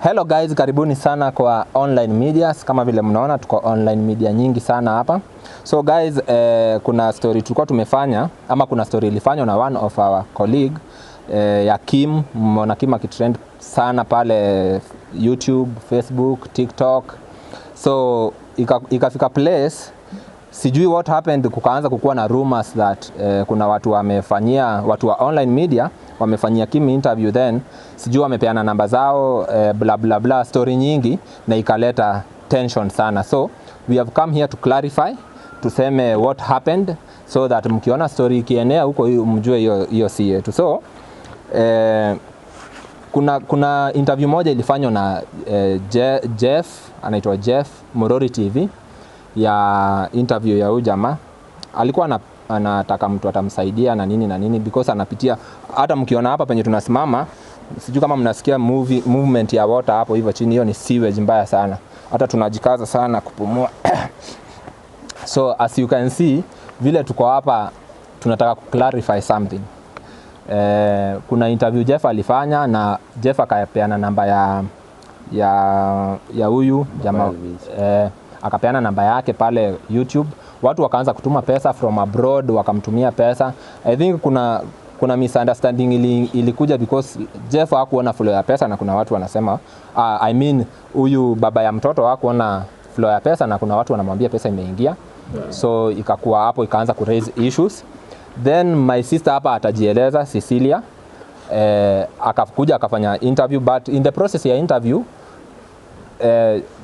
Hello guys, karibuni sana kwa online media. Kama vile mnaona tuko online media nyingi sana hapa. So guys, kuna story tulikuwa tumefanya ama kuna story ilifanywa na one of our colleague ya Kim. Mmeona Kim akitrend sana pale YouTube, Facebook, TikTok. So ikafika place, sijui what happened, kukaanza kukuwa na rumors that kuna watu wamefanyia watu wa online media wamefanyia Kim interview, then sijui wamepeana namba zao, bla bla bla, story nyingi, na ikaleta tension sana. So we have come here to clarify, tuseme what happened, so that mkiona story ikienea huko mjue hiyo si yetu. So kuna interview moja ilifanywa na Jeff, anaitwa Jeff Morori TV, ya interview ya huyu jamaa. Alikuwa anataka mtu atamsaidia na nini because anapitia, hata mkiona hapa penye tunasimama, sijui kama mnasikia movement ya water hapo hivyo chini, hiyo ni sewage mbaya sana, hata tunajikaza sana kupumua. So as you can see, vile tuko hapa tunataka clarify something. Kuna interview Jeff alifanya, na Jeff akapeana namba ya huyu jamaa, akapeana namba yake pale YouTube. Watu wakaanza kutuma pesa from abroad, wakamtumia pesa. I think kuna misunderstanding ilikuja because Jeff hakuona flow ya pesa, na kuna watu wanasema I mean huyu baba ya mtoto hakuona flow ya pesa, na kuna watu wanamwambia pesa imeingia. So ikakuwa hapo, ikaanza ku raise issues. Then my sister hapa atajieleza, Cecilia, akakuja akafanya interview, but in the process ya interview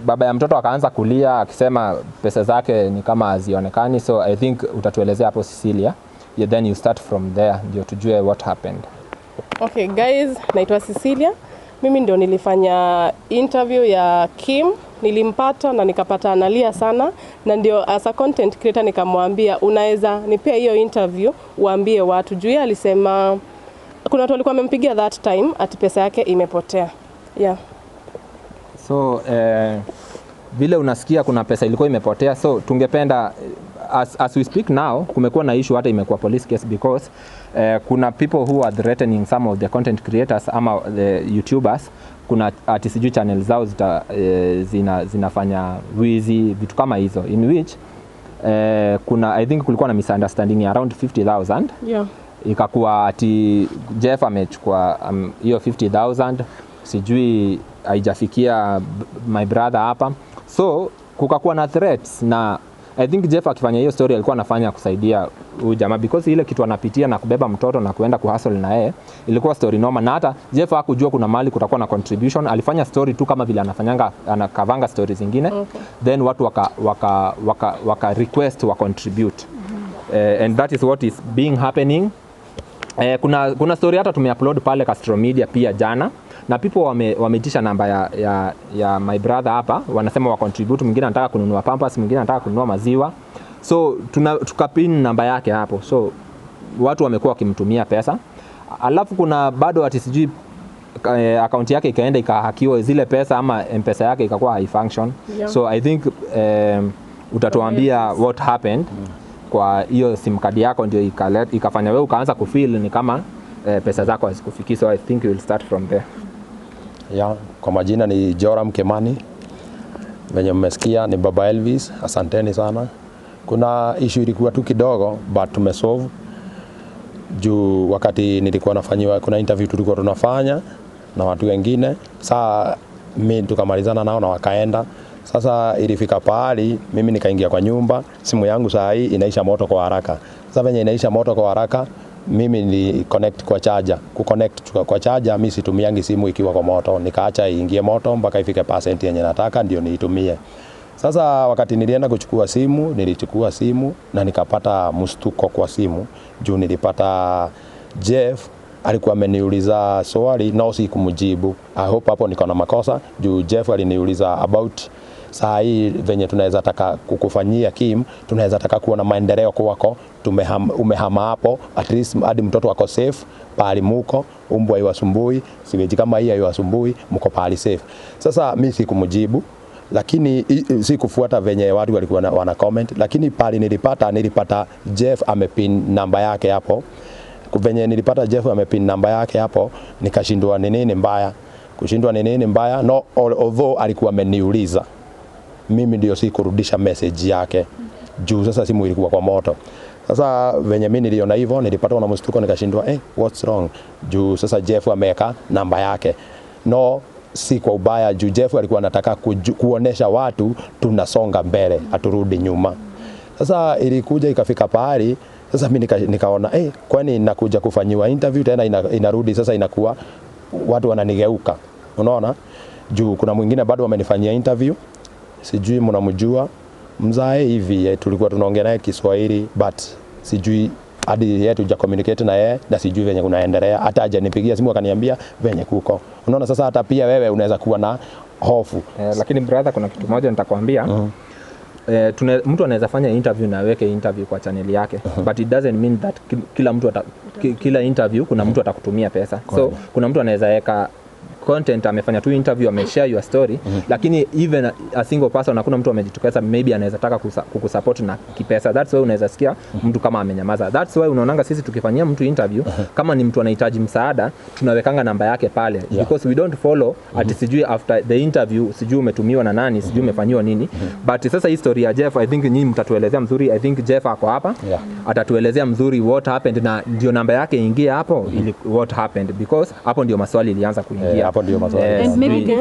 baba ya mtoto akaanza kulia akisema pesa zake ni kama hazionekani. So I think utatuelezea hapo Cecilia, yeah, then you start from there ndio tujue what happened. Okay guys, naitwa Cecilia. Mimi ndio nilifanya interview ya Kim. Nilimpata na nikapata analia sana, na ndio as a content creator nikamwambia unaweza nipea hiyo interview uambie watu, juu alisema kuna watu walikuwa wamempigia that time ati pesa yake imepotea. Yeah. So vile unasikia kuna pesa ilikuwa imepotea, so tungependa as we speak now, kumekuwa na issue, hata imekuwa police case because kuna people who are threatening some of the content creators ama the YouTubers. Kuna sijui channel zao zinafanya wizi, vitu kama hizo, in which kuna I think kulikuwa na misunderstanding ya around 50,000. Yeah. Ikakuwa ati Jeff amechukua hiyo 50,000, sijui haijafikia my brother hapa. So kukakuwa na threats, na I think Jeff akifanya hiyo story alikuwa anafanya kusaidia huyu jamaa because ile kitu anapitia na kubeba mtoto na kuenda kuhustle na yeye ilikuwa story noma, na hata Jeff hakujua kuna mali kutakuwa na contribution. Alifanya story tu kama vile anakavanga stories zingine. Okay. Then watu waka request wa contribute. And that is what is being happening. Kuna story hata tumeupload pale Castro Media pia jana, na people wameitisha namba ya my brother hapa, wanasema wa contribute. Mwingine anataka kununua pampers, mwingine anataka kununua maziwa, so tukapin namba yake hapo. So watu wamekuwa wakimtumia pesa, alafu kuna bado ati sijui account yake ikaenda ikahakiwa zile pesa, ama M-Pesa yake ikakuwa high function. Yeah. So I think utatuambia what happened kwa hiyo sim card yako, ndio ikafanya wewe ukaanza kufeel ni kama pesa zako hazikufikii. So I think you will start from there. Yeah, kwa majina ni Joram Kemani. Venye mmesikia ni Baba Elvis, asanteni sana. Kuna issue ilikuwa tu kidogo but tumesolve. Juu wakati nilikuwa nafanyiwa, kuna interview tulikuwa tunafanya na watu wengine, saa mimi tukamalizana nao na wakaenda. Sasa ilifika pahali mimi nikaingia kwa nyumba, simu yangu saa hii inaisha moto kwa haraka. Sasa venye inaisha moto kwa haraka, mimi ni connect kwa charger. Kuconnect kwa charger mimi situmiangi simu ikiwa kwa moto, nikaacha iingie moto mpaka ifike percent yenye nataka ndio niitumie. Sasa wakati nilienda kuchukua simu, nilichukua simu na nikapata mstuko kwa simu, juu nilipata Jeff alikuwa ameniuliza swali na sikumjibu. I hope hapo niko na makosa, juu Jeff aliniuliza about saa hii venye tunaweza taka kukufanyia Kim, tunaweza taka kuona maendeleo kwako, umehama hapo, at least hadi mtoto wako safe pali muko, umbwa iwasumbui, siweji kama hii iwasumbui, mko pali safe. Sasa mimi sikumjibu, lakini sikufuata venye watu walikuwa wana comment, lakini pali nilipata Jeff amepin namba yake hapo. Venye nilipata Jeff amepin namba yake hapo, nikashindwa ni nini mbaya. Kushindwa ni nini mbaya? No, although alikuwa ameniuliza, mimi ndio sikurudisha message yake juu sasa simu ilikuwa kwa moto. Sasa venye mimi niliona hivyo, nilipatwa na mshtuko, nikashindwa what's wrong? Juu sasa Jeff ameweka namba yake. No, si kwa ubaya, juu Jeff alikuwa anataka kuonesha watu tunasonga mbele, aturudi nyuma. Sasa ilikuja ikafika pahali sasa mimi nikaona kwani nakuja kufanyiwa interview tena inarudi sasa inakuwa watu wananigeuka. Unaona? Juu kuna mwingine bado wamenifanyia interview, sijui mnamjua mzae hivi, tulikuwa tunaongea naye Kiswahili but sijui hadi yetu ja communicate na yeye na sijui venye kunaendelea, hata hajanipigia simu akaniambia venye kuko. Unaona, sasa hata pia wewe unaweza kuwa na hofu. Lakini brother, kuna kitu moja nitakwambia. Mtu anaweza fanya interview na aweke interview kwa channel yake, but it doesn't mean that kila interview kuna mtu atakutumia pesa. So kuna mtu anaweza weka content, amefanya tu interview, ameshare your story, lakini even a single person, hakuna mtu amejitokeza, maybe anaweza taka kukusupport na kipesa. That's why unaweza sikia mtu kama amenyamaza. That's why unaonanga sisi tukifanyia mtu interview, kama ni mtu anahitaji msaada, tunawekanga namba yake pale, because we don't follow ati sijui after the interview sijui umetumiwa na nani, sijui umefanyiwa nini. But sasa history ya Jeff, I think nyinyi mtatuelezea mzuri. I think Jeff ako hapa, atatuelezea mzuri what happened, na ndio namba yake ingie hapo ili what happened, because hapo ndio maswali ilianza kuingia. And maybe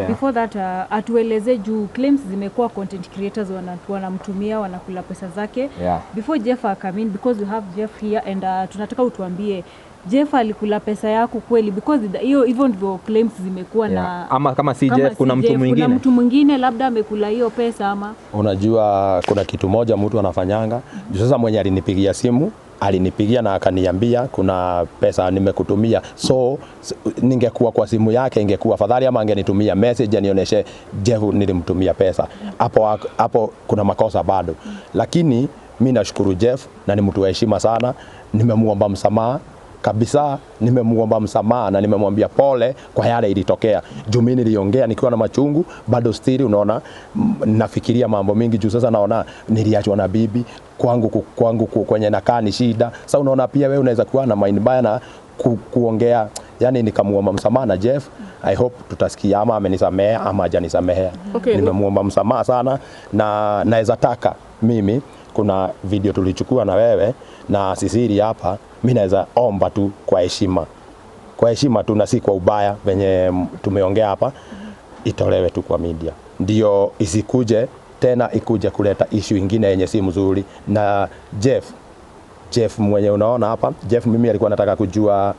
before that atueleze juu claims zimekuwa content creators wanamtumia wanakula pesa zake. Before Jeff come in, because we have Jeff here, and tunataka utuambie Jeff alikula pesa yako kweli, because hiyo even ndivyo claims zimekuwa na ama kama si Jeff kuna mtu mwingine labda amekula hiyo pesa. Ama unajua kuna kitu moja mtu anafanyanga. Sasa mwenye alinipigia simu alinipigia na akaniambia kuna pesa nimekutumia, so ningekuwa kwa simu yake ingekuwa afadhali, ama angenitumia message anionyeshe Jeff nilimtumia pesa. Hapo kuna makosa bado. Lakini mimi nashukuru Jeff na ni mtu wa heshima sana, nimemuomba msamaha kabisa, nimemuomba msamaha na nimemwambia pole kwa yale ilitokea. Juu mimi niliongea nikiwa na machungu, bado still unaona nafikiria mambo mingi juu sasa naona niliachwa na bibi, kwangu kwenye nakaa ni shida. Sasa unaona pia wewe unaweza kuwa na mind baya na kuongea, yani nikamuomba msamaha na Jeff. I hope tutasikia ama amenisamea ama hajanisamea. Nimemuomba msamaha sana, na naweza taka mimi kuna video tulichukua na wewe na Sisiri hapa, mimi naweza omba tu kwa heshima tu na si kwa ubaya venye tumeongea hapa, itolewe tu kwa media, ndio isikuje tena ikuje kuleta issue nyingine yenye si mzuri. Na Jeff mwenye unaona hapa, Jeff mimi alikuwa anataka kujua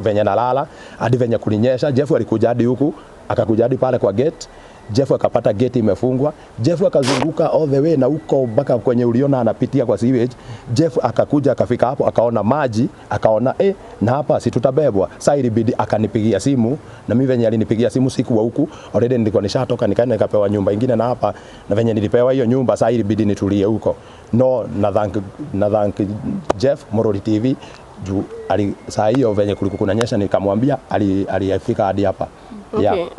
venye nalala hadi venye kulinyesha. Jeff alikuja hadi huku, akakuja hadi pale kwa gate. Jeff akapata gate imefungwa. Jeff akazunguka all the way na huko mpaka kwenye uliona anapitia kwa sewage. Jeff akakuja akafika hapo akaona maji, akaona na hapa si tutabebwa. Sasa ilibidi akanipigia simu, na mimi venye alinipigia simu siku wa huku already nilikuwa nishatoka, nikaenda nikapewa nyumba nyingine na hapa, na venye nilipewa hiyo nyumba sasa ilibidi nitulie huko. No, na thank Jeff Morori TV juu saa hiyo venye kulikuwa kunanyesha, nikamwambia alifika hadi hapa.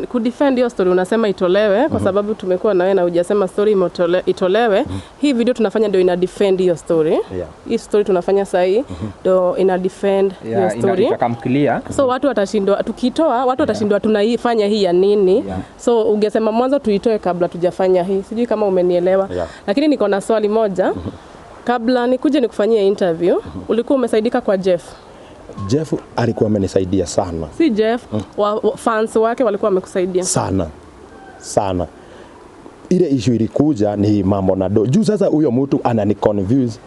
Kudefend hiyo story unasema itolewe kwa sababu tumekuwa na wewe na hujasema story itolewe. Hii video tunafanya ndio ina defend hiyo story. Hii story tunafanya sasa hii ndio ina defend hiyo story. Itakamclear. So watu watashindwa, tukitoa watu watashindwa tunaifanya hii ya nini. So ungesema mwanzo tuitoe kabla tujafanya hii. Sijui kama umenielewa. Lakini niko na swali moja. Kabla nikuje nikufanyie interview, ulikuwa umesaidika kwa Jeff? Jeff alikuwa amenisaidia sana. Si Jeff, fans wake walikuwa wamekusaidia sana. Ile issue ilikuja ni mambo na do. Juu sasa huyo mtu anani confuse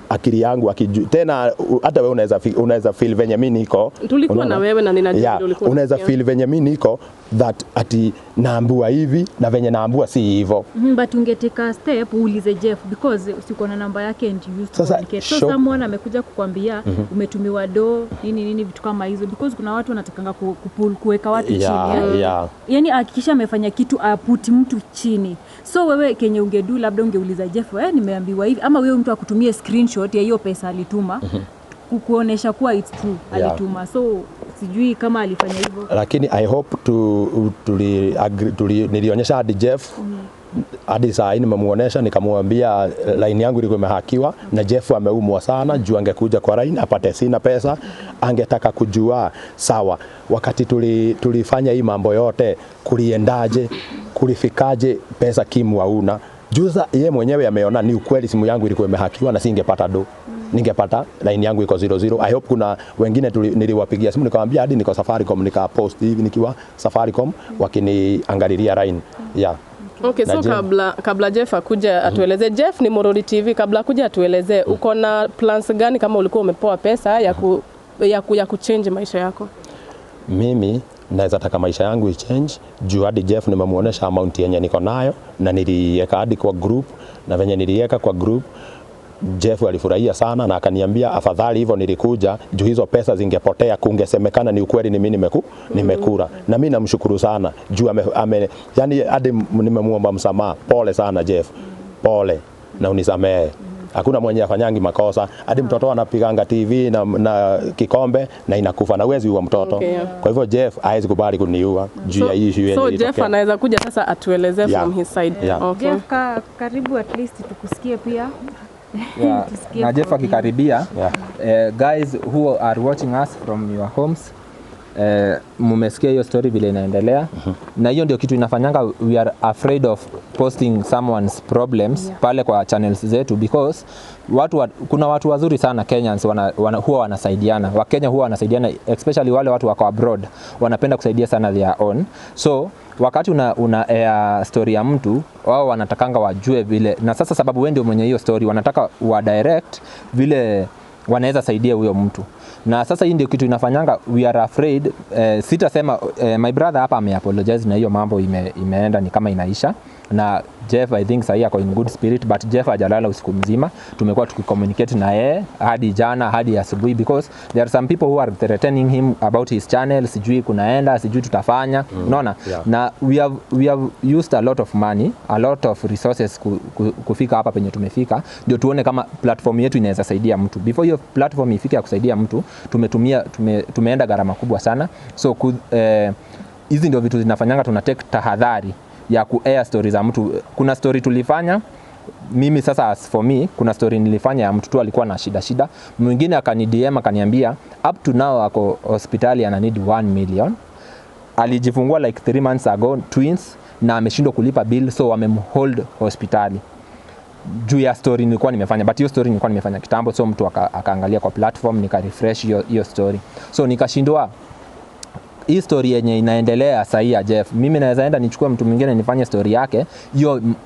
akili yangu tena, hata wewe unaweza feel venye mimi niko. Tulikuwa na wewe na ninajua ulikuwa. Unaweza feel venye mimi niko that ati naambua hivi na venye naambua si hivyo. But ungeteka step uulize Jeff, because usiko na namba yake and you used to communicate. So someone amekuja kukwambia umetumiwa do nini vitu kama hizo, because kuna watu wanatakanga kuweka watu chini. Yani hakikisha amefanya kitu aputi mtu chini. So wewe kenye ungedu labda ungeuliza Jeff, nimeambiwa hivi, ama wewe mtu akutumie screenshot ya hiyo pesa alituma. kuonesha kuwa it's true alituma. So sijui kama alifanya hivyo, lakini I hope nilionyesha hadi Jeff hadi saa hii nimemuonesha, nikamwambia line yangu ilikuwa imehakiwa na Jeff ameumwa sana juu angekuja kwa line apate sina pesa, angetaka kujua sawa wakati tulifanya hii mambo yote kuliendaje, kulifikaje, pesa Kim hauna. Juza yeye mwenyewe ameona ni ukweli simu yangu ilikuwa imehakiwa na singepata do. Ningepata line yangu iko 00. I hope kuna wengine niliwapigia simu nikamwambia hadi niko Safaricom, post hivi nikiwa Safaricom wakiniangalilia line. Yeah. Okay, so kabla Jeff akuja atueleze, Jeff ni Morori TV, kabla akuja atueleze uko na plans gani kama ulikuwa umepewa pesa ya kuchange maisha yako? Mimi naweza taka maisha yangu ichange juu hadi Jeff nimemuonesha amount yenye niko nayo na niliweka hadi kwa group, na venye niliweka kwa group Jeff alifurahia sana na akaniambia afadhali hivyo nilikuja juu hizo pesa zingepotea, kungesemekana ni ukweli ni mimi nimekura. Na mimi namshukuru sana juu yani hadi nimemuomba msamaha. Pole sana Jeff, pole na unisamehe. Hakuna mwenye afanyangi makosa. Hadi mtoto anapiganga TV na kikombe na inakufa na uwezi uwa mtoto. Okay, yeah. Kwa hivyo Jeff hawezi kubali kuniua juu ya issue yenyewe. So Jeff anaweza kuja sasa atueleze from his side. Yeah. Okay. Jeff karibu at least tukusikie pia. Yeah. Na Jeff akikaribia, guys who are watching us from your homes, mumesikia hiyo story vile inaendelea, na hiyo ndio kitu inafanyanga we are afraid of posting someone's problems pale kwa channels zetu, because kuna watu wazuri sana Kenyans huwa wanasaidiana. Wakenya huwa wanasaidiana, especially wale watu wako abroad wanapenda kusaidia sana their own. So wakati una story ya mtu, wao wanatakanga wajue vile, na sasa sababu wewe ndio mwenye hiyo story wanataka wa direct vile wanaweza saidia huyo mtu. Na sasa hii ndio kitu inafanyanga we are afraid. Sitasema my brother hapa ameapologize na hiyo mambo imeenda ni kama inaisha, na Jeff I think sahi ako in good spirit, but Jeff hajalala usiku mzima. Tumekuwa tukicommunicate na yeye hadi jana hadi asubuhi, because there are some people who are threatening him about his channel, sijui kunaenda, sijui tutafanya, unaona. Na we have used a lot of money, a lot of resources kufika hapa penye tumefika, ndio tuone kama platform yetu inaweza saidia mtu. Before hiyo platform ifike ya kusaidia mtu, tumeenda gharama kubwa sana. So hizi ndio vitu zinafanyanga tuna take tahadhari ya kuair stories za mtu. Kuna story tulifanya mimi sasa, as for me, kuna story nilifanya ya mtu tu alikuwa na shida. Mwingine akani-DM akaniambia up to now ako hospitali ana need 1 million. Alijifungua like 3 months ago, twins, na ameshindwa kulipa bill, so wamemhold hospitali. Juu ya story nilikuwa nimefanya, but hiyo story nilikuwa nimefanya kitambo, so mtu akaangalia kwa platform, nika refresh hiyo story. So nikashindwa hii story yenye inaendelea sasa ya Jeff, mimi naweza enda nichukue mtu mwingine nifanye story yake,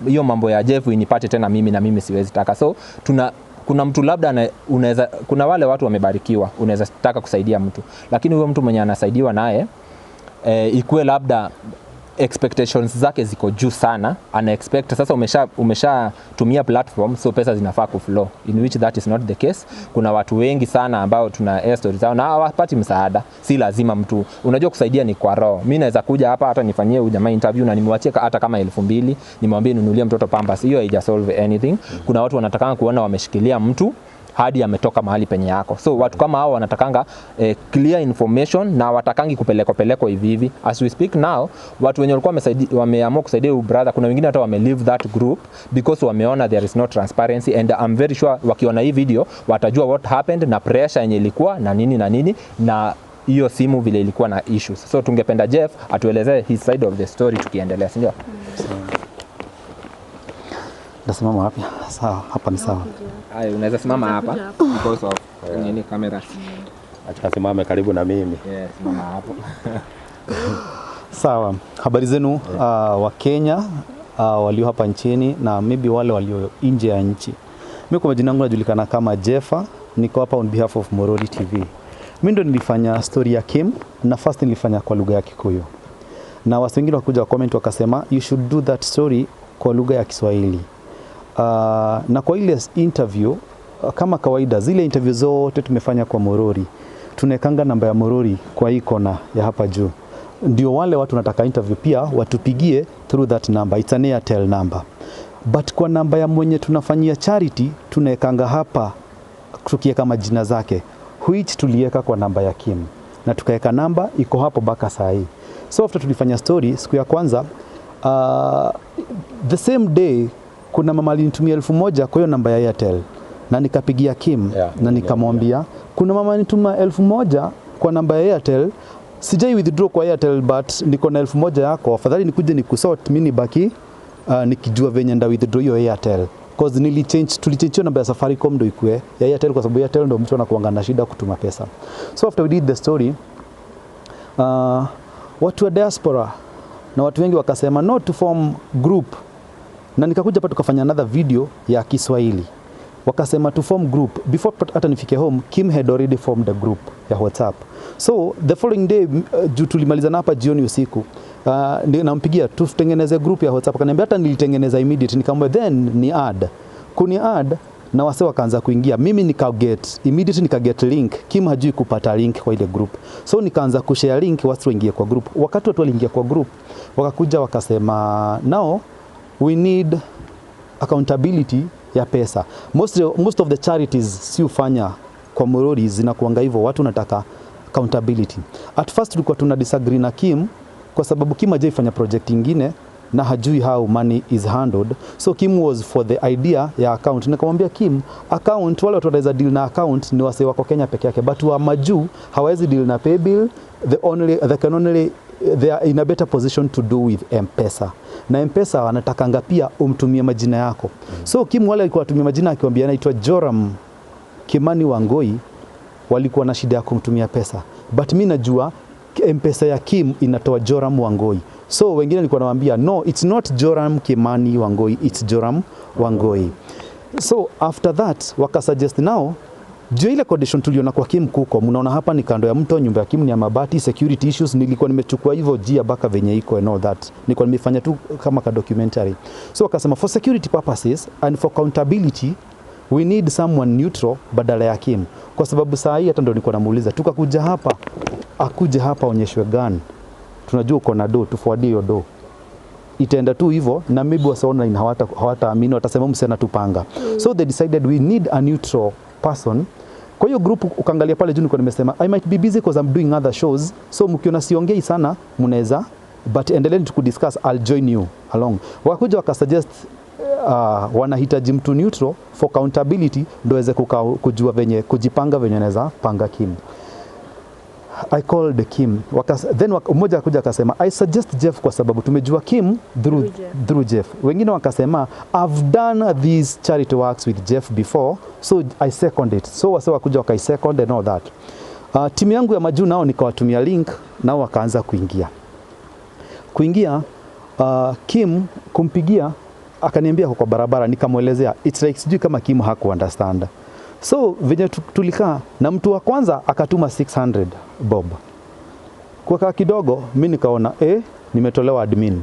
hiyo mambo ya Jeff inipate tena mimi, na mimi siwezi taka. So kuna mtu labda unaweza, kuna wale watu wamebarikiwa, unaweza taka kusaidia mtu, lakini huyo mtu mwenye anasaidiwa naye ikuwe labda expectations zake ziko juu sana, ana expect sasa umesha tumia platform, so pesa zinafaa kuflow, in which that is not the case. Kuna watu wengi sana ambao tuna air stories zao na hawapati msaada. Si lazima mtu, unajua kusaidia ni kwa roho. Mimi naweza kuja hapa hata nifanyie huyu jamaa interview na nimwachie hata kama 2,000, nimwambie nunulie mtoto pampers, hiyo haija solve anything. Kuna watu wanatakanga kuona wameshikilia mtu hadi ametoka mahali penye yako. So watu kama hao wanatakanga clear information, na watakangi kupeleko hivi. As we speak now, watu wenye walikuwa wameamua kusaidia huyu brother, kuna wengine hata leave that group because wameona there is no transparency, and I'm very sure wakiona hii video watajua what happened na pressure yenye ilikuwa na nini na hiyo simu vile ilikuwa na issues. So tungependa Jeff atuelezee his side of the story tukiendelea, si ndio? Nasimama hapa. Sawa, hapa ni sawa. Haya, unaweza simama hapa because of nini camera. Acha simame karibu na mimi. Yes, simama hapo. Sawa. Habari zenu wa Kenya walio hapa nchini na maybe wale walio nje ya nchi. Mimi kwa majina yangu najulikana kama Jeffa, niko hapa on behalf of Morori TV. Mimi ndo nilifanya story ya Kim, na first nilifanya kwa lugha ya Kikuyu. Na watu wengine wakuja comment wakasema you should do that story kwa lugha ya Kiswahili. Na kwa ile interview kama kawaida, zile interview zote tumefanya kwa Morori, tunekanga namba ya Morori kwa hii kona ya hapa juu, ndio wale watu nataka interview pia watupigie through that number. It's an Airtel number, but kwa namba ya mwenye tunafanyia charity tunekanga hapa tukiweka majina zake, which tulieka kwa namba ya Kim na tukaweka namba iko hapo baka saa hii. So after tulifanya story siku ya kwanza the same day kuna mama alinitumia 1000 kwa hiyo namba ya Airtel na nikapigia Kim na nikamwambia kuna mama alinituma 1000 kwa namba ya Airtel, sijai withdraw kwa Airtel but niko na 1000 yako, afadhali nikuje nikusort mimi nibaki nikijua venye nda withdraw hiyo Airtel cause tulichange namba ya Safaricom ndio ikue ya Airtel kwa sababu Airtel ndio mtu anakuanga na shida kutuma pesa. So after we did the story watu wa diaspora na watu wengi wakasema no to form group, na nikakuja hapa tukafanya another video ya Kiswahili, wakasema to form group. Before hata nifike home Kim had already formed a group ya WhatsApp. So the following day juu tulimalizana hapa jioni usiku nampigia tutengeneze group ya WhatsApp, akaniambia hata nilitengeneza immediate, nikamwambia then ni add na wase wakaanza kuingia, mimi nikaget link. Kim hajui kupata link kwa ile group, so nikaanza kushare link watu waingie kwa group. Wakati watu waliingia kwa group wakakuja wakasema now we need accountability ya pesa. Most of the charities si ufanya kwa Murori zinakuanga hivyo, watu nataka accountability. At first tulikuwa tuna disagree na Kim kwa sababu Kim hajaifanya project ingine na hajui how money is handled. So Kim was for the idea ya account. Nikamwambia Kim, account wale watu wanaweza deal na account ni wase wako Kenya peke yake, but wa majuu hawezi deal na pay bill. They are in a better position to do with M-Pesa. Na M-Pesa wanatakanga pia umtumie majina yako. So Kim wale alikuwa atumia majina akiwaambia anaitwa Joram Kimani Wangoi, walikuwa na shida ya kumtumia pesa. But mimi najua M-Pesa ya Kim inatoa Joram Wangoi. So wengine nilikuwa nawaambia no, it's not Joram Kimani Wangoi, it's Joram Wangoi. So after that wakasuggest now juu ile condition tuliona kwa Kim kuko, mnaona hapa ni kando ya mto, nyumba ya Kim ni ya mabati, security issues, nilikuwa nimechukua hivyo jia baka venye iko and all that, nilikuwa nimefanya tu kama ka documentary. So wakasema for security purposes and for accountability we need someone neutral badala ya Kim, kwa sababu saa hii hata ndio nilikuwa namuuliza tukakuja hapa akuje hapa onyeshwe gun, tunajua uko na do tufuadie hiyo do, itaenda tu hivyo na maybe wasa online hawataamini, watasema msana tupanga. So they decided we need a neutral person. Kwa hiyo group ukaangalia pale juu nilikuwa nimesema I might be busy because I'm doing other shows, so mkiona siongei sana mnaweza but endeleeni tukudiscuss, I'll join you along. Wakakuja wakasuggest wanahitaji mtu neutral for accountability ndio waweze kujua venye kujipanga venye naweza panga Kim. I called Kim. Then mmoja akakuja akasema I suggest Jeff kwa sababu tumejua Kim through Jeff. Wengine wakasema I've done these charity works with Jeff before, so I second it. So wase wakuja wakai second and all that. Timu yangu ya majuu nao nikawatumia link, nao wakaanza kuingia Kim kumpigia akaniambia kwa barabara, nikamwelezea it's like sijui kama Kim haku understand. So venye tulikaa na mtu wa kwanza akatuma 600 bob. Kwa kaa kidogo mimi nikaona nimetolewa admin.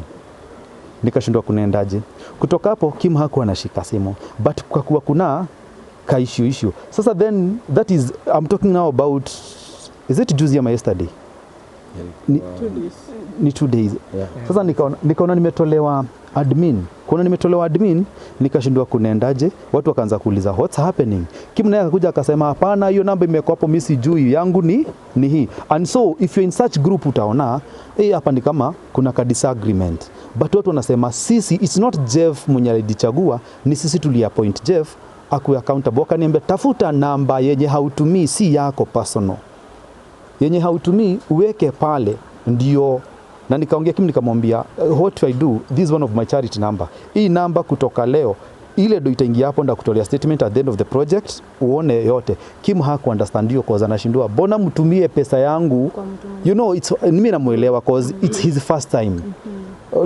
Nikashindwa kunaendaje. Kutoka hapo Kim hakuwa anashika simu, but kwa kuwa kuna ka issue. Sasa then that is I'm talking now about, is it juzi ama yesterday? Ni 2 days. Yeah. Sasa nikaona nimetolewa admin. Kuna nimetolewa admin, nikashindwa kunaendaje. Watu wakaanza kuuliza what's happening. Kim naye akakuja akasema hapana, hiyo namba imekuwa hapo, mimi sijui, yangu ni hii. And so if you're in such group utaona hapa ni kama kuna ka disagreement. But watu wanasema sisi, it's not Jeff mwenye alijichagua, ni sisi tuliappoint Jeff akuwe accountable. Wakaniambia tafuta namba yenye hautumii, si yako personal, yenye hautumii uweke pale ndio. Na nikaongea Kim nikamwambia what do I do, this is one of my charity number, hii namba kutoka leo ile ndio itaingia hapo, ndio kutolea statement at the end of the project uone yote. Kim haku understand hiyo cause anashindwa bona mtumie pesa yangu, you know, it's mimi namuelewa cause it's his first time.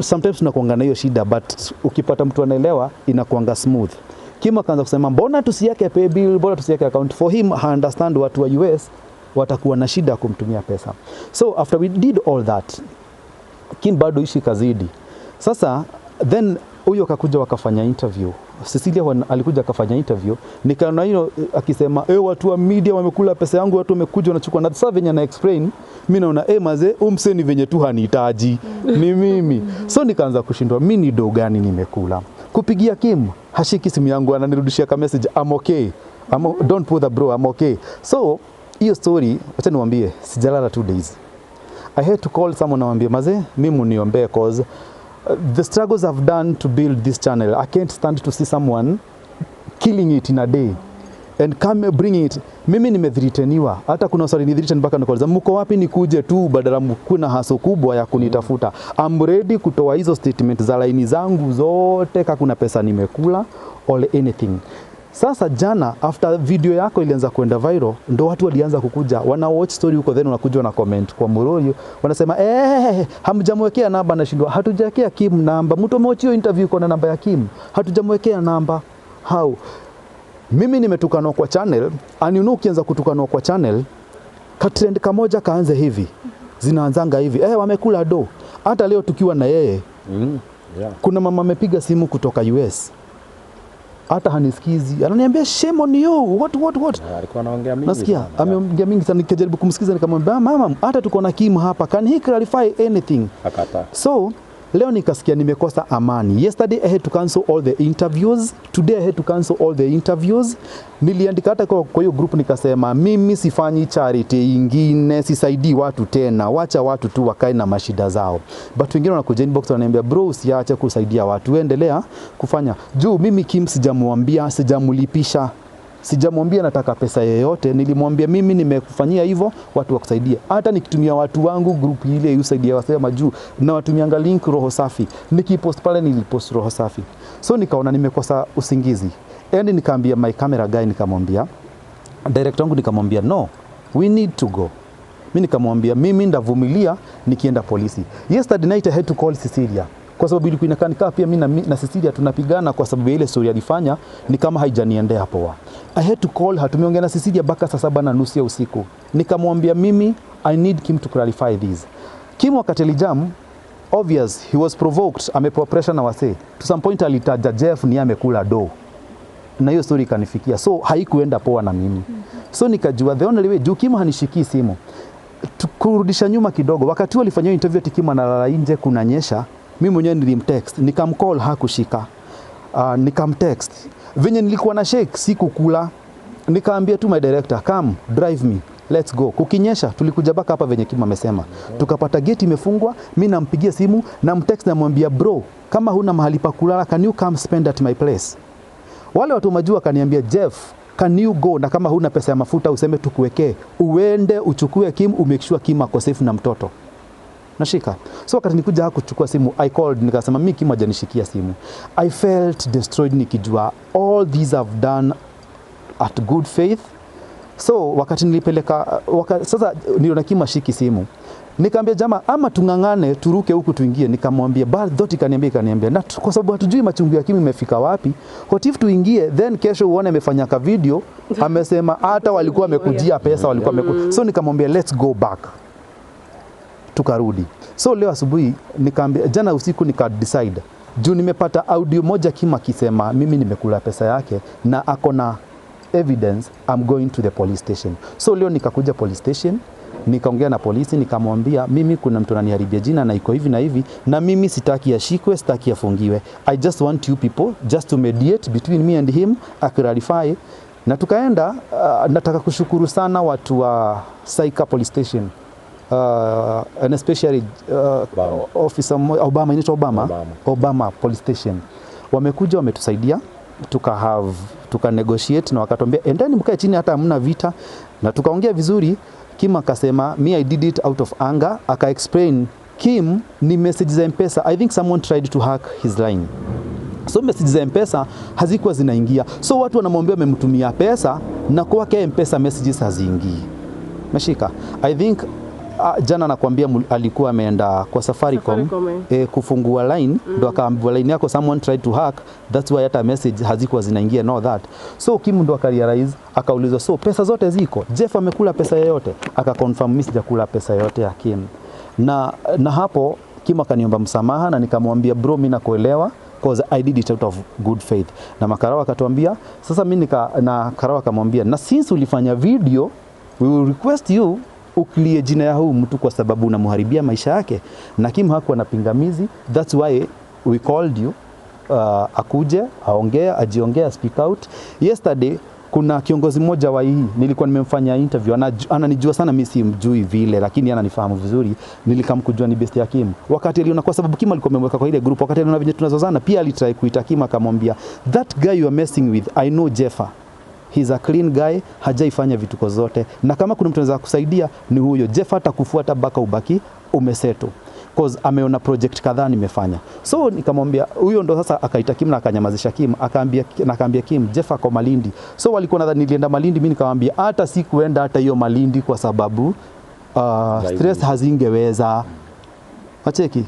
Sometimes tunakuanga na hiyo shida, but ukipata mtu anaelewa inakuanga smooth. Kim akaanza kusema mbona tusiweke pay bill, mbona tusiweke account. For him I understand watu wa US watakuwa na shida kumtumia pesa. So after we did all that, Kim bado ishi kazidi. Sasa then huyo akakuja wakafanya interview. Cecilia alikuja akafanya interview. Nikaona hiyo akisema watu wa media wamekula pesa yangu, watu wamekuja wanachukua. Na sasa venye na explain mimi naona maze umseni venye tu hanihitaji ni mimi. So nikaanza kushindwa mimi ni do gani nimekula. Kupigia Kim hashiki simu yangu, ananirudishia ka message I'm okay. Don't put the bro, I'm okay. So hiyo story acha niwaambie, sijalala 2 days. I had to call someone na mwambie maze, mimi muniombee cause the struggles I've done to build this channel, I can't stand to see someone killing it in a day and come bring it. Mimi nimethreateniwa, hata kuna swali ni threaten mpaka nikauliza mko wapi nikuje tu, badala mkuna haso kubwa ya kunitafuta. I'm ready kutoa hizo statement za laini zangu zote, kama kuna pesa nimekula or anything. Sasa jana after video yako ilianza kwenda viral, ndo watu walianza kukuja wana watch story huko, then unakuja na comment kwa Moroyo, wanasema hamjamwekea namba. Nashindwa, hatujawekea Kim namba. Mtu ameochio interview kwa namba ya Kim, hatujamwekea namba. How? Mimi nimetukanwa kwa channel, and you know ukianza kutukanwa kwa channel, ka trend kamoja kaanze hivi, zinaanzanga hivi, wamekula do. Hata leo tukiwa na yeye, kuna mama amepiga simu kutoka US, hata hanisikizi, ananiambia shame on you, what. Alikuwa anaongea mingi. Nasikia ameongea mingi sana, nikajaribu kumsikiza, nikamwambia mama, hata tuko na Kim hapa, can he clarify anything? Akata. So leo nikasikia nimekosa amani. Yesterday I had to cancel all the interviews. Today I had to cancel all the interviews. Niliandika hata kwa hiyo group nikasema mimi sifanyi charity ingine, sisaidii watu tena. Wacha watu tu wakae na mashida zao. But wengine wanakuja inbox wananiambia bro, usiache kusaidia watu, endelea kufanya. Juu mimi Kim sijamwambia, sijamulipisha. Sijamwambia nataka pesa yoyote, nilimwambia mimi nimekufanyia hivyo watu wakusaidia. Hata nikitumia watu wangu group ile usaidia wasema juu na watumianga link Roho Safi. Nikipost pale nilipost Roho Safi. So nikaona nimekosa usingizi. And nikaambia my camera guy, nikamwambia director wangu, nikamwambia no, we need to go. Mimi nikamwambia mimi ndavumilia nikienda polisi. Yesterday night I had to call Cecilia, kwa sababu ilikuwa inakaa pia mimi na Cecilia tunapigana kwa sababu ile story alifanya ni kama haijaniendea poa. I had to call her, tumeongea na Cecilia mpaka saa 7:30 ya usiku. Nikamwambia mimi I need Kim to clarify this. Kim wakati alijam, obvious he was provoked, amepewa pressure na wase. To some point alitaja Jeff ni amekula do. Na hiyo story kanifikia. So haikuenda poa na mimi. So nikajua the only way, juu Kim hanishiki simu. Kurudisha nyuma kidogo, wakati walifanya interview Kim analala nje kunanyesha, mimi mwenyewe nilimtext, nikamcall hakushika. Nikamtext. Venye nilikuwa na shake sikukula. Nikaambia tu my director, come drive me, let's go. Kukinyesha tulikuja baka hapa venye Kim amesema. Tukapata gate imefungwa, mimi nampigia simu na mtext namwambia bro, kama huna mahali pa kulala, can you come spend at my place? Wale watu majua kaniambia Jeff, can you go, na kama huna pesa ya mafuta useme tukuwekee, uende uchukue Kim, umake sure Kim ako safe na mtoto. Nashika. So wakati nikuja kuchukua simu, I called, nikasema mimi Kim hajanishikia simu. I felt destroyed nikijua all these I've done at good faith. So wakati nilipeleka sasa niliona Kim ashiki simu. Nikamwambia jamaa, ama tungangane turuke huku tuingie. Nikamwambia Doti kaniambia na kwa sababu hatujui machungu ya Kim imefika wapi. What if tuingie, then kesho uone amefanya ka video amesema hata walikuwa wamekujia pesa walikuwa So nikamwambia let's go back. Tukarudi. So leo asubuhi nikaambia, jana usiku decide. Juu nimepata audio moja Kim akisema mimi nimekula pesa yake na akona evidence, I'm going to the police station. So leo nikakuja police station, nikaongea na polisi, nikamwambia mimi kuna mtu ananiharibia jina na iko hivi na hivi, na mimi sitaki ashikwe, sitaki afungiwe. I just want you people just to mediate between me and him, clarify. Na tukaenda. Nataka kushukuru sana watu wa Saika police station. And especially officer Obama, inaitwa Obama police station. Wamekuja wametusaidia, tuka negotiate na wakatuambia endeni mkae chini hata hamna vita, na tukaongea vizuri. Kim akasema me I did it out of anger, aka explain Kim ni message za M-Pesa. I think someone tried to hack his line. So message za M-Pesa hazikuwa zinaingia. So watu wanamwambia wamemtumia pesa na kwake M-Pesa messages haziingii. Mashika. I think jana nakwambia alikuwa ameenda kwa Safaricom kufungua line, ndo akaambiwa line yako someone tried to hack, that's why hata message hazikuwa zinaingia, no that. So Kim ndo akarealize, akaulizwa so pesa zote ziko, Jeff amekula pesa yoyote? Akaconfirm mimi sijakula pesa yoyote ya Kim. Na hapo Kim akaniomba msamaha na nikamwambia bro, mimi nakuelewa because I did it out of good faith. Na Makarawa akatuambia sasa, mimi na Karawa akamwambia na since ulifanya video, we will request you uklie jina ya huu mtu kwa sababu unamharibia maisha yake. Na Kim hakuwa na pingamizi, that's why we called you, akuje aongea, ajiongea, speak out. Yesterday kuna kiongozi mmoja wa hii nilikuwa nimemfanya interview, ananijua sana, mimi simjui vile, lakini ananifahamu vizuri. Nilikamkujua ni best ya Kim. Wakati aliona, kwa sababu Kim alikuwa amemweka kwa ile group, wakati aliona venye tunazozana, pia alitry kuita Kim, akamwambia that guy you are messing with, I know Jeffa, he's a clean guy, hajaifanya vituko zote, na kama kuna mtu anaweza kusaidia ni huyo Jeffa, atakufuata baka ubaki umeseto, cause ameona project kadhaa nimefanya. So nikamwambia huyo, ndo sasa akaita Kim na akanyamazisha Kim, akaambia Kim Jeffa kwa Malindi. So walikuwa nadhani nilienda Malindi, mimi nikamwambia hata sikuenda hata hiyo Malindi kwa sababu stress hazingeweza. Acheki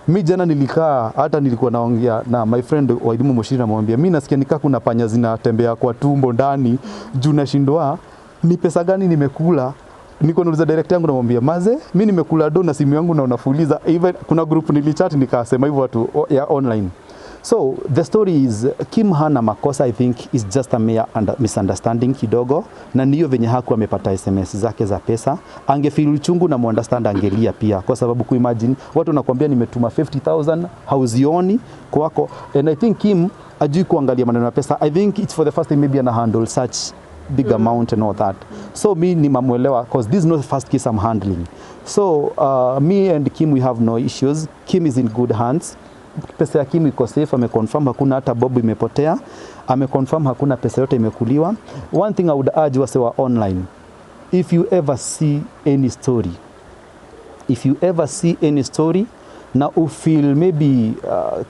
mimi jana nilikaa, hata nilikuwa naongea na my friend Waidimu Moshiri, namwambia mimi nasikia nikaa kuna panya zinatembea kwa tumbo ndani, juu nashindwa ni pesa gani nimekula. Niko nauliza director yangu, namwambia maze, mimi nimekula do na simu yangu na unafuliza. Even kuna group nilichat nikasema hivyo watu ya online. So the story is Kim hana makosa, I think is just a mere misunderstanding kidogo, na niyo venye haku amepata SMS zake za pesa. Angefeel uchungu na muunderstand, angelia pia, kwa sababu kuimagine watu nakwambia nimetuma 50,000 hauzioni kwako, and I think Kim ajui kuangalia maneno ya pesa. I think it's for the first time maybe ana handle such big amount and all that. So me ni mamwelewa, because this is not the first case I'm handling. So me and Kim, we have no issues. Kim is in good hands. Pesa ya Kim iko safe, ameconfirm hakuna hata bob imepotea, ameconfirm hakuna pesa yote imekuliwa. One thing I would urge wase wa online, if you ever see any story na ufeel maybe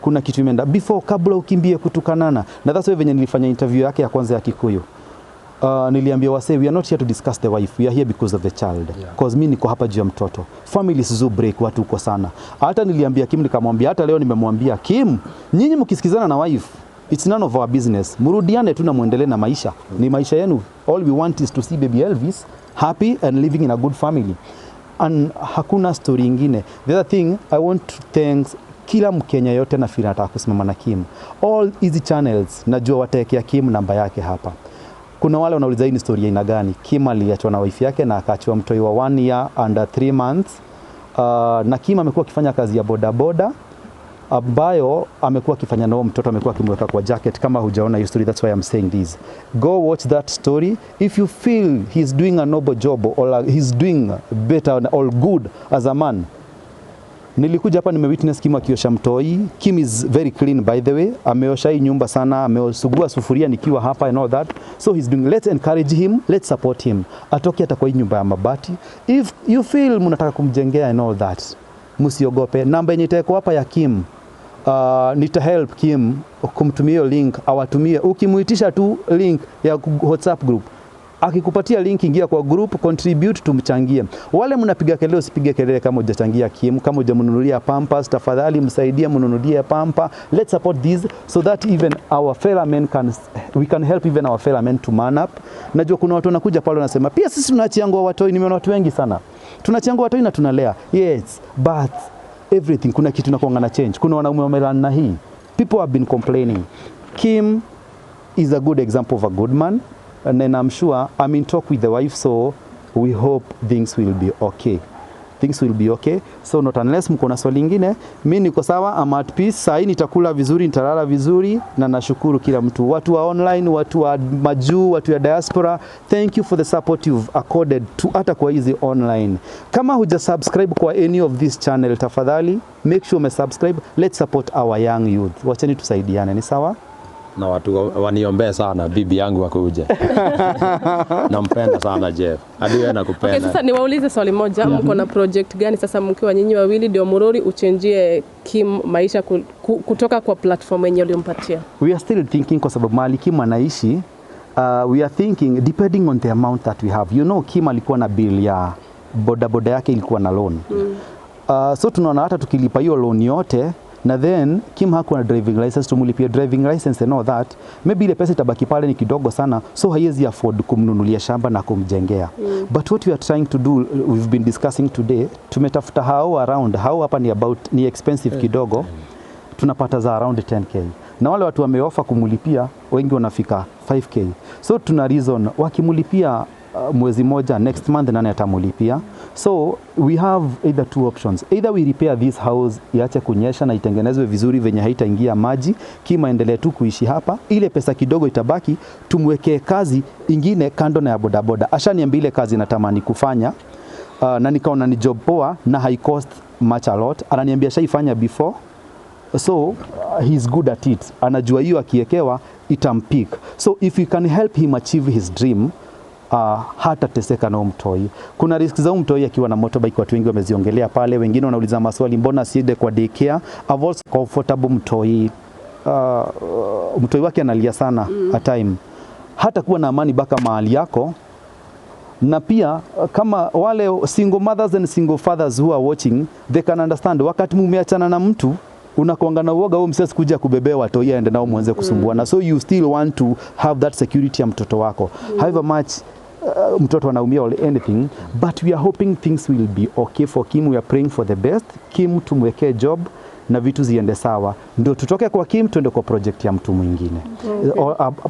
kuna kitu imeenda before, kabla ukimbie kutukanana, na that's why venye nilifanya interview yake ya kwanza ya Kikuyu. Niliambia wase, we are not here to discuss the wife, we are here because of the child, because mimi niko hapa juu ya mtoto. Families zo break, watu uko sana. Hata niliambia Kim, nikamwambia, hata leo nimemwambia Kim, nyinyi mkisikizana na wife, it's none of our business, murudiane tu na muendelee na maisha, ni maisha yenu. All we want is to see baby Elvis happy and living in a good family, and hakuna story ingine. The other thing I want to thank kila Mkenya yote na feel nataka kusimama na Kim. All easy channels najua watekea Kim namba yake hapa. Kuna wale wanauliza hii ni story aina gani. Kim aliachwa na wife yake na akaachwa mtoi wa 1 year and 3 months. Na Kim amekuwa akifanya kazi ya boda ambayo amekuwa akifanya nao mtoto, amekuwa akimweka kwa jacket. Kama hujaona hiyo story, that's why I'm saying this. Go watch that story. If you feel he's doing a noble job or he's doing better or good as a man. Nilikuja hapa nimewitness Kim akiosha mtoi. Kim is very clean by the way. Ameosha hii nyumba sana, ameosugua sufuria nikiwa hapa and all that. So he's doing, let's encourage him, let's support him. Atoke hata kwa hii nyumba ya mabati. If you feel mnataka kumjengea and all that, msiogope. Namba yenye itakuwa hapa ya Kim. Nita help Kim kumtumia hiyo link, awatumie. Ukimuitisha tu link ya WhatsApp group, akikupatia link, ingia kwa group, contribute, tumchangie. Wale mnapiga kelele, usipige kelele kama hujachangia Kim. Kama hujamnunulia pampers, tafadhali msaidie mnunulie pampa. Let's support this so that even our fellow men we can help even our fellow men to man up. Najua kuna watu wanakuja pale wanasema pia sisi tunachiangua watoi. Nimeona watu wengi sana tunachiangua watoi na tunalea, yes, but everything kuna kitu nakuanga na change. Kuna wanaume wamelana na hii, people have been complaining. Kim is a good example of a good man. And then I'm sure I'm in talk with the wife, so we hope things will be okay. Things will be okay. So not unless mko na swali lingine, mimi niko sawa, I'm at peace. Sasa nitakula vizuri, nitalala vizuri, na nashukuru kila mtu. Watu wa online, watu wa majuu, watu ya diaspora, thank you for the support you've accorded to hata kwa hizi online. Kama hujasubscribe kwa any of this channel, tafadhali make sure umesubscribe. Let's support our young youth. Wacheni tusaidiane, ni sawa? Na watu waniombee sana bibi yangu akuje. Nampenda sana Jeff. Hadi wewe nakupenda. Okay, sasa niwaulize swali moja. Mko na project gani sasa mkiwa nyinyi wawili ndio Murori uchenjie Kim maisha kutoka kwa platform yenye ulimpatia? We are still thinking, kwa sababu mali Kim anaishi, we are thinking depending on the amount that we have. You know, Kim alikuwa na bill ya boda yake ilikuwa na loan. So tunaona hata tukilipa hiyo loan yote, na then Kim hakuwa na driving license, tumulipia driving license and all that, maybe ile pesa itabaki pale ni kidogo sana, so haiwezi afford kumnunulia shamba na kumjengea. But what we are trying to do, we've been discussing today, tumetafuta hao around, hao hapa ni expensive kidogo, tunapata za around 10k. Na wale watu wameofa kumulipia, wengi wanafika 5k. So tuna reason, wakimulipia mwezi moja, next month nani atamulipia? So we have either two options, either we repair this house, iache kunyesha na itengenezwe vizuri venye haitaingia maji, Kim aendelee tu kuishi hapa, ile pesa kidogo itabaki tumwekee kazi ingine kando na ya bodaboda. Ashaniambia ile kazi natamani kufanya, na nikaona ni job poa na high cost much a lot. Ananiambia shaifanya before, so he's good at it, anajua hiyo akiekewa itampik. So if you can help him achieve his dream, hata teseka na mtoi. Kuna risk za mtoi akiwa na motorbike, watu wengi wameziongelea pale, wengine wanauliza maswali, mbona siende kwa daycare? I've also comfortable mtoi. Mtoi wake analia sana at time, hata kuwa na amani baka mahali yako. Na pia kama wale single mothers and single fathers who are watching, they can understand, wakati mumeachana na mtu unakuanga na uoga, msesi kuja kubebea watoi aende nao muanze kusumbuana. So you still want to have that security ya mtoto wako. However much mtoto anaumia or anything, but we are hoping things will be okay for Kim. We are praying for the best. Kim tumwekee job na vitu ziende sawa, ndio tutoke kwa Kim tuende kwa project ya mtu mwingine.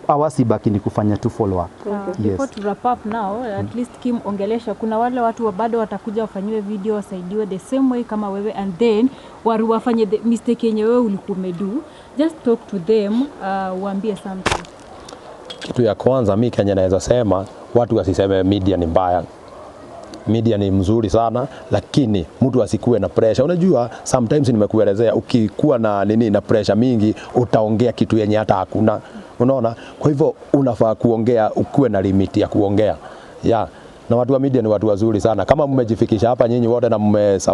Awasi baki ni kufanya tu follow up. Yes. Before to wrap up now, at least Kim, ongelesha, kuna wale watu bado watakuja wafanyiwe video, wasaidiwe the same way kama wewe, and then wafanye the mistake yenye wewe ulikuwa umedu. Just talk to them, waambie something. Kitu ya kwanza mimi Kenya naweza sema, watu wasiseme media ni mbaya. Media ni mzuri sana, lakini mtu asikuwe na pressure. Unajua sometimes nimekuelezea, ukikuwa na na pressure mingi utaongea kitu yenye hata hakuna. Unaona? Kwa hivyo unafaa kuongea ukuwe na limit ya kuongea. Na watu wa media ni watu wazuri sana. Kama mmejifikisha hapa nyinyi wote na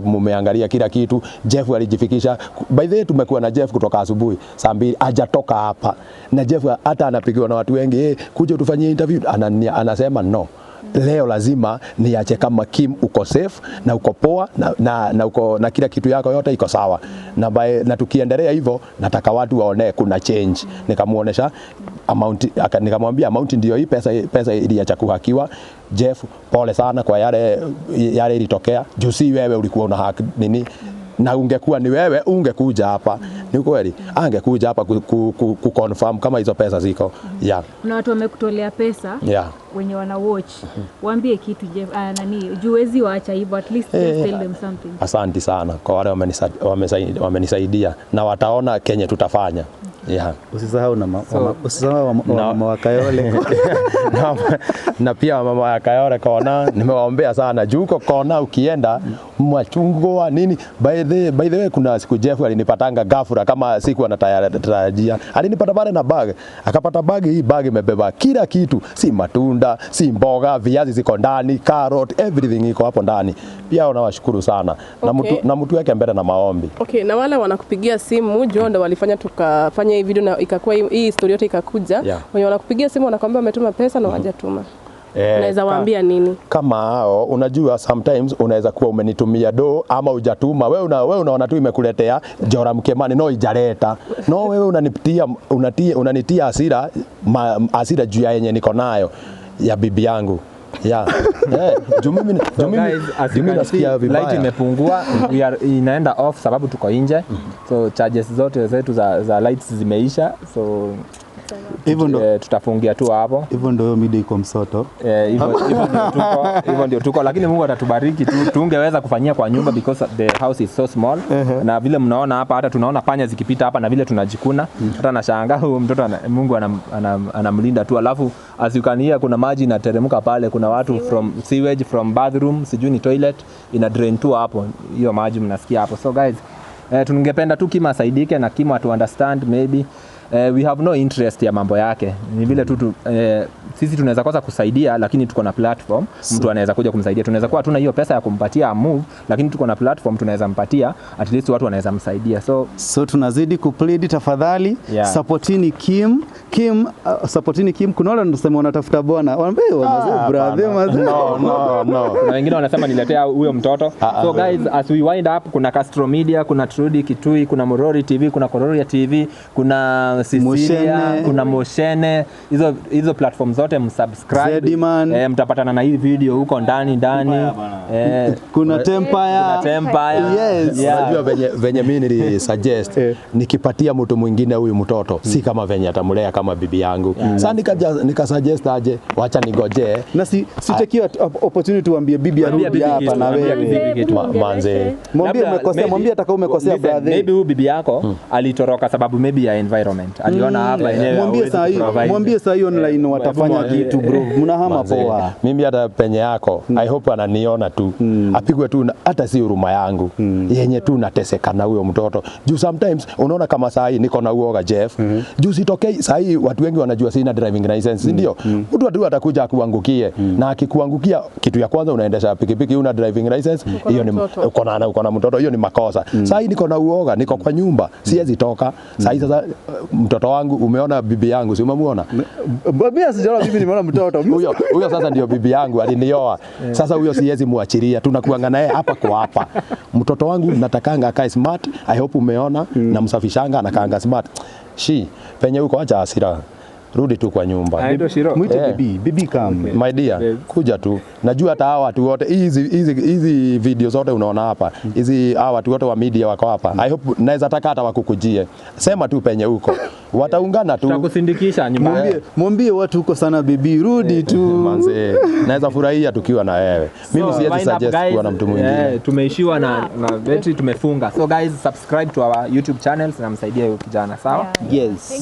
mmeangalia kila kitu, Jeff alijifikisha. By the way, tumekuwa na Jeff kutoka asubuhi saa 2 hajatoka hapa. Na Jeff hata anapigiwa na watu wengi, kuja tufanyie interview, anasema no. Leo lazima niache kama Kim uko safe na uko poa na uko na kila kitu yako yote iko sawa. Na tukiendelea hivyo, nataka watu waone kuna change. Nikamuonesha amount, nikamwambia amount ndio hii pesa iliacha kuhakiwa. Jeff, pole sana kwa yale ilitokea. Juu si wewe ulikuwa una haki na ungekuwa ni wewe ungekuja hapa. Ni kweli angekuja hapa ku confirm kama hizo pesa ziko. Kuna watu wamekutolea pesa wenye wana watch. Waambie kitu Jeff, juwezi waacha hivyo, at least just tell them something. Asante sana kwa wale wamenisaidia na wataona Kenya tutafanya. Usisahau usisahau mama wa Kayole. Na pia mama wa Kayole Kona, nimewaombea sana. Juu uko Kona ukienda machungwa nini. By the way, kuna siku Jeff alinipatanga ghafla kama siku anatarajia. Alinipata pale na bag. Akapata bag, hii bag imebeba kila kitu, si matunda, si mboga, viazi ziko ndani, carrot, everything iko hapo ndani. Pia nawashukuru sana. Na mtu yake mbele na maombi. Na wale wanakupigia simu, John ndio walifanya tukafanya hii video na ikakuwa hii historia yote ikakuja. Wenye wanakupigia simu wanakuambia umetuma pesa na hawajatuma. Unaweza waambia nini? Kama hao, unajua sometimes unaweza kuwa umenitumia do ama hujatuma. Wewe unaona tu imekuletea Joram Kemani, no ijaleta. No, wewe unanitia hasira juu ya yenye niko nayo ya bibi yangu. Jumimi nasikia light imepungua, inaenda off sababu tuko nje. So charges zote zetu za lights zimeisha. So tutafungia tu hapo. Hivyo ndio media iko msoto. Hivyo ndio tuko, lakini Mungu atatubariki tu. Tungeweza kufanyia kwa nyumba because the house is so small. Na vile mnaona hapa, hata tunaona panya zikipita hapa na vile tunajikuna. Hata nashangaa huyo mtoto Mungu anamlinda tu. Alafu as you can hear, kuna maji inateremka pale, kuna watu from sewage from bathroom, sijui ni toilet ina drain tu hapo. Hiyo maji mnasikia hapo. So guys, tungependa tu Kim asaidike na Kim to understand maybe we have no interest ya mambo yake. Ni vile tu sisi tunaweza kosa kusaidia, lakini tuko na platform, mtu anaweza kuja kumsaidia. Tunaweza kuwa tuna hiyo pesa ya kumpatia move, lakini tuko na platform tunaweza mpatia, at least watu wanaweza msaidia. So tunazidi kuplead, tafadhali supportini Kim. Supportini Kim. Kuna wale wanasema wanatafuta bwana, wanaambia brother no. Na wengine wanasema niletea huyo mtoto. So guys, as we wind up, kuna Castro Media, kuna Trudy Kitui, kuna Morori TV, kuna Kororia TV, kuna kuna Cecilia, kuna Moshene, hizo platform zote msubscribe. Mtapatana na hii video huko ndani. Kuna Tempire. Yes. Unajua venye mimi nilisuggest nikipatia mtu mwingine huyu mtoto si kama venye atamlea kama bibi yangu. Sasa nikasuggest aje, wacha nigoje. Na si take opportunity tuambie bibi arudi hapa na wewe. Manze. Mwambie atakao umekosea brother. Maybe huyu bibi yako alitoroka sababu maybe ya environment. Aliona hapa yenyewe. Mwambie saa hii online watafanya kitu bro. Mnahama poa. Mimi hata penye yako I hope ananiona tu. Apigwe tu hata si huruma yangu. Yenye tu nateseka na huyo mtoto. Juu sometimes unaona kama saa hii niko na uoga Jeff. Juu sitokei saa hii watu wengi wanajua sina driving license, ndio? Mtu tu atakuja akuangukie na akikuangukia kitu ya kwanza unaendesha pikipiki una driving license, hiyo ni uko na mtoto, hiyo ni makosa. Saa hii niko na uoga, niko kwa nyumba, siwezi toka. Saa hii sasa mtoto wangu umeona bibi yangu, si umemuona? Mimi sijaona bibi, nimeona mtoto. Huyo sasa ndio bibi yangu alinioa. Sasa huyo siwezi muachilia. Tunakuanga naye hapa kwa hapa. Mtoto wangu natakanga akae smart. I hope umeona na msafishanga anakaanga smart. Penye huko acha hasira. Rudi tu kwa nyumba. Mwite bibi come. My dear, kuja tu. Najua hata hawa watu wote hizi video zote unaona hapa. Hawa watu wote wa media wako hapa. I hope naweza taka hata wakukujie. Sema tu penye huko. Wataungana tu. Tutakusindikisha nyumbani. Mwambie watu huko sana bibi, rudi tu. Manze. Naweza furahia tukiwa na wewe. Mimi siwezi suggest kuwa na mtu mwingine. Tumeishiwa na battery tumefunga. So guys, subscribe to our YouTube channels na msaidie huyo kijana, sawa? Yes.